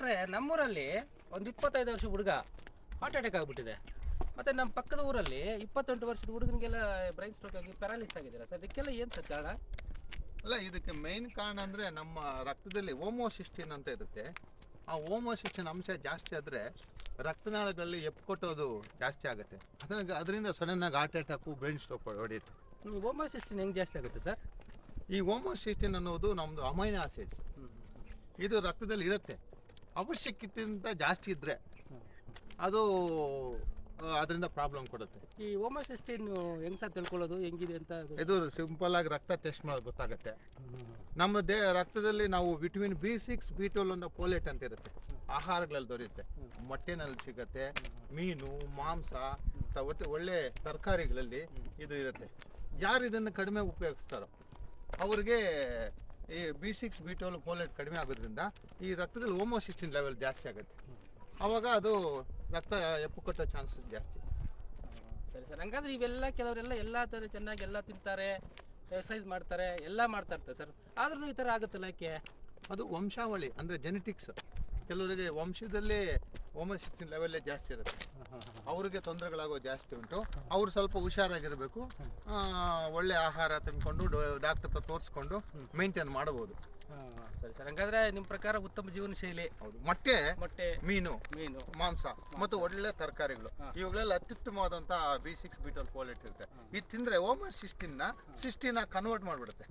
ಡಾಕ್ಟ್ರೆ ನಮ್ಮೂರಲ್ಲಿ ಒಂದು 25 ವರ್ಷ ಹುಡುಗ ಹಾರ್ಟ್ ಅಟ್ಯಾಕ್ ಆಗಿಬಿಟ್ಟಿದೆ. ಮತ್ತು ನಮ್ಮ ಪಕ್ಕದ ಊರಲ್ಲಿ 28 ವರ್ಷದ ಹುಡುಗನಿಗೆಲ್ಲ ಬ್ರೈನ್ ಸ್ಟ್ರೋಕ್ ಆಗಿ ಪ್ಯಾರಾಲಿಸ್ ಆಗಿದ್ದಾರೆ ಸರ್. ಅದಕ್ಕೆಲ್ಲ ಏನು ಸರ್ ಕಾರಣ? ಅಲ್ಲ, ಇದಕ್ಕೆ ಮೇನ್ ಕಾರಣ ಅಂದರೆ ನಮ್ಮ ರಕ್ತದಲ್ಲಿ ಹೋಮೋಸಿಸ್ಟಿನ್ ಅಂತ ಇರುತ್ತೆ. ಆ ಹೋಮೋಸಿಸ್ಟಿನ್ ಅಂಶ ಜಾಸ್ತಿ ಆದರೆ ರಕ್ತನಾಳಗಳಲ್ಲಿ ಎಪ್ಕೊಟ್ಟೋದು ಜಾಸ್ತಿ ಆಗುತ್ತೆ. ಅದರಿಂದ ಸಡನ್ನಾಗಿ ಹಾರ್ಟ್ ಅಟ್ಯಾಕು, ಬ್ರೈನ್ ಸ್ಟ್ರೋಕ್ ಹೊಡೆಯುತ್ತೆ. ಈ ಹೋಮೋಸಿಸ್ಟಿನ್ ಹೆಂಗೆ ಜಾಸ್ತಿ ಆಗುತ್ತೆ ಸರ್? ಈ ಹೋಮೋಸಿಸ್ಟಿನ್ ಅನ್ನೋದು ನಮ್ಮದು ಅಮೈನೋ ಆಸಿಡ್ಸ್. ಇದು ರಕ್ತದಲ್ಲಿ ಇರುತ್ತೆ. ಅವಶ್ಯಕತೆಗಿಂತ ಜಾಸ್ತಿ ಇದ್ದರೆ ಅದು ಅದರಿಂದ ಪ್ರಾಬ್ಲಮ್ ಕೊಡುತ್ತೆ. ಈ ಹೋಮೋಸಿಸ್ಟಿನ್ ಹೆಂಗೆ ಸರ್ ತಿಳ್ಕೊಳ್ಳೋದು, ಹೆಂಗಿದೆ ಅಂತ? ಇದು ಸಿಂಪಲ್ ಆಗಿ ರಕ್ತ ಟೆಸ್ಟ್ ಮಾಡೋದು ಗೊತ್ತಾಗುತ್ತೆ. ನಮ್ಮ ರಕ್ತದಲ್ಲಿ ನಾವು ವಿಟಮಿನ್ B6, B12 ಅನ್ನೋ ಫೋಲೇಟ್ ಅಂತ ಇರುತ್ತೆ. ಆಹಾರಗಳಲ್ಲಿ ದೊರೆಯುತ್ತೆ. ಮೊಟ್ಟೆನಲ್ಲಿ ಸಿಗುತ್ತೆ, ಮೀನು, ಮಾಂಸ, ಒಳ್ಳೆ ತರಕಾರಿಗಳಲ್ಲಿ ಇದು ಇರುತ್ತೆ. ಯಾರು ಇದನ್ನು ಕಡಿಮೆ ಉಪಯೋಗಿಸ್ತಾರೋ ಅವ್ರಿಗೆ ಈ B6, B12 ಫೋಲೇಟ್ ಕಡಿಮೆ ಆಗೋದ್ರಿಂದ ಈ ರಕ್ತದಲ್ಲಿ ಹೋಮೋಸಿಸ್ಟಿನ್ ಲೆವೆಲ್ ಜಾಸ್ತಿ ಆಗುತ್ತೆ. ಆವಾಗ ಅದು ರಕ್ತ ಎಪ್ಪು ಕಟ್ಟೋ ಚಾನ್ಸಸ್ ಜಾಸ್ತಿ. ಸರಿ ಸರ್. ಹಂಗಂದ್ರೆ ಇವೆಲ್ಲ ಕೆಲವರೆಲ್ಲ ಎಲ್ಲ ಥರ ಚೆನ್ನಾಗಿ ಎಲ್ಲ ತಿಂತಾರೆ, ಎಕ್ಸಸೈಸ್ ಮಾಡ್ತಾರೆ, ಎಲ್ಲ ಮಾಡ್ತಾ ಇರ್ತಾರೆ ಸರ್. ಆದ್ರೂ ಈ ಥರ ಆಗುತ್ತಲ್ಲ, ಯಾಕೆ? ಅದು ವಂಶಾವಳಿ ಅಂದರೆ ಜೆನೆಟಿಕ್ಸ್. ಕೆಲವರಿಗೆ ವಂಶದಲ್ಲಿ ಹೋಮೋಸಿಸ್ಟಿನ್ ಲೆವೆಲ್ಲೇ ಜಾಸ್ತಿ ಇರುತ್ತೆ. ಅವ್ರಿಗೆ ತೊಂದರೆಗಳಾಗೋ ಜಾಸ್ತಿ ಉಂಟು. ಅವ್ರು ಸ್ವಲ್ಪ ಹುಷಾರಾಗಿರಬೇಕು. ಒಳ್ಳೆ ಆಹಾರ ತಿನ್ಕೊಂಡು ಡಾಕ್ಟರ್ ಹತ್ರ ತೋರಿಸ್ಕೊಂಡು ಮೇಂಟೈನ್ ಮಾಡಬಹುದು. ಸರಿ ಸರ್. ಹಂಗಾದ್ರೆ ನಿಮ್ಮ ಪ್ರಕಾರ ಉತ್ತಮ ಜೀವನ ಶೈಲಿ? ಹೌದು. ಮೊಟ್ಟೆ, ಮೀನು, ಮಾಂಸ ಮತ್ತು ಒಳ್ಳೆ ತರಕಾರಿಗಳು, ಇವುಗಳೆಲ್ಲ ಅತ್ಯುತ್ತಮವಾದಂಥ B6, B12 ಫೋಲೇಟ್ ಇರುತ್ತೆ. ಇದು ತಿಂದರೆ ಸಿಸ್ಟಿನ ಕನ್ವರ್ಟ್ ಮಾಡಿಬಿಡುತ್ತೆ,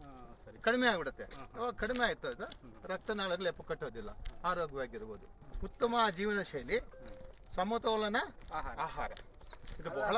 ಕಡಿಮೆ ಆಗಿಬಿಡುತ್ತೆ. ಇವಾಗ ಕಡಿಮೆ ಆಯ್ತು ಅದು ರಕ್ತನಾಳಗಳಲ್ಲಿ ಎಪ್ಪು ಕಟ್ಟೋದಿಲ್ಲ, ಆರೋಗ್ಯವಾಗಿರ್ಬೋದು. ಉತ್ತಮ ಜೀವನ ಶೈಲಿ, ಸಮತೋಲನ ಆಹಾರ, ಇದು ಬಹಳ